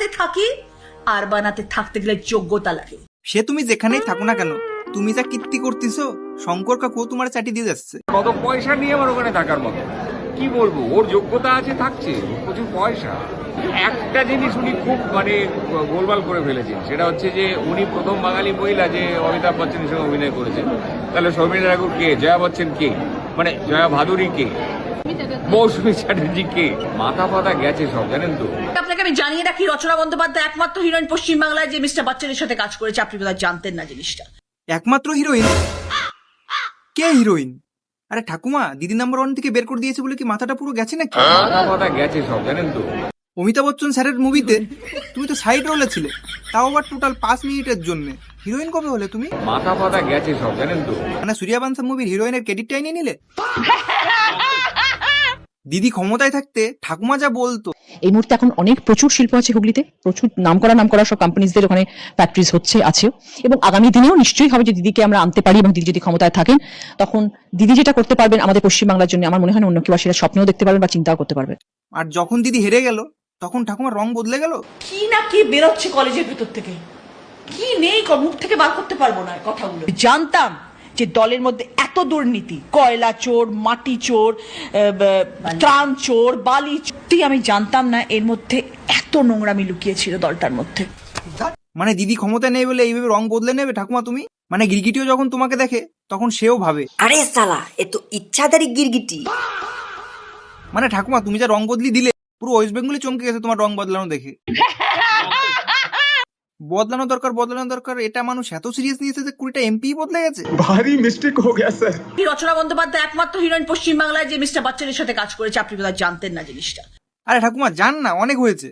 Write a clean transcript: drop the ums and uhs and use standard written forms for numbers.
বানাতে থাকি, আর বানাতে থাকতে গেলে যোগ্যতা লাগে। সে তুমি যেখানেই থাকো না কেন, তুমি যা কীর্তি করতেছো, শঙ্কর কাকু তোমার চাটি দিয়ে যাচ্ছে। কত পয়সা নিয়ে আমার ওখানে থাকার মতো, কি বলবো, ওর যোগ্যতা আছে, থাকছে, প্রচুর পয়সা। একটা জিনিস উনি খুব গোলমাল করে ফেলেছেন, সেটা হচ্ছে যে উনি প্রথম বাঙালি মহিলা যে অমিতাভ বচ্চনের সঙ্গে অভিনয় করেছেন। তাহলে শর্মিলা ঠাকুর কে, জয়া বচ্চন কে, জয়া ভাদুরী কে, মৌসুমী চ্যাটার্জি কে, মাথা ফাতা গেছে সব, জানেন তো। আপনাকে আমি জানিয়ে রাখি, রচনা বন্দ্যোপাধ্যায় একমাত্র হিরোইন পশ্চিমবাংলায় যে মিস্টার বচ্চনের সাথে কাজ করেছে। আপনি বোধহয় জানতেন না জিনিসটা। একমাত্র হিরোইন? কে হিরোইন? আরে ঠাকুমা, দিদি নাম্বার 1 থেকে বের করে দিয়েছে বলে কি মাথাটা পুরো গেছে নাকি? মাথা ফাতা গেছে সব, জানেন তো। অমিতাভ বচ্চন স্যারের মুভিতে তুমি তো সাইড রোলে ছিলে, তাও আবার টোটাল 5 মিনিটের জন্য। হিরোইন কবে হলে তুমি? মাথা ফাতা গেছে সব, জানেন তো। মানে সূর্যবংশম মুভির হিরোইনের ক্রেডিটটাই নিয়ে নিলে। দিদি ক্ষমতায় থাকতে ঠাকুমা যা বলতো। এই মুহূর্তে এখন প্রচুর শিল্প আছে হুগলিতে, প্রচুর নাম করা সব কোম্পানিজদের ওখানে ফ্যাক্টরিজ হচ্ছে, আছেও, এবং আগামী দিনেও নিশ্চয়ই হবে যে দিদিকে আমরা আনতে পারি, এবং দিদি যদি ক্ষমতায় থাকেন তখন দিদি যেটা করতে পারবেন আমাদের পশ্চিমবাংলার জন্য, আমার মনে হয় অন্য কেউ সেটা স্বপ্নেও দেখতে পারবেন বা চিন্তাও করতে পারবেন। আর যখন দিদি হেরে গেল তখন ঠাকুমার রং বদলে গেল। কি না কি বেরোচ্ছে কলেজের ভেতর থেকে, কি নেই মুখ থেকে বার করতে পারবো না কথাগুলো। জানতাম যে দলের মধ্যে এত দুর্নীতি, কয়লা চোর, মাটি চোর, ত্রাণ চোর, বালি চোর, আমি জানতাম না এর মধ্যে এত নোংরামি লুকিয়েছিল দলটার মধ্যে। মানে দিদি ক্ষমতায় নেই বলে এইভাবে রং বদলে নেবে ঠাকুমা তুমি? মানে গিরগিটিও যখন তোমাকে দেখে তখন সেও ভাবে, আরে সালা এ তো ইচ্ছাধারী গিরগিটি। মানে ঠাকুমা তুমি যা রং বদলি দিলে, পুরো ওয়েস্ট বেঙ্গলে চমকে গেছে তোমার রং বদলানো দেখে। বদলানো দরকার, এটা মানুষ এত সিরিয়াস নিয়েছে যে 20টা এমপি বদলে গেছে। भारी मिस्टेक हो गया सर। রচনা বন্দ্যোপাধ্যায় একমাত্র হিরোইন পশ্চিমবাংলায় যে মিস্টার বচ্চনের সাথে কাজ করেছে। আপনি বোধহয় জানতেন না জিনিসটা। আরে ঠাকুমা জান না, অনেক হয়েছে।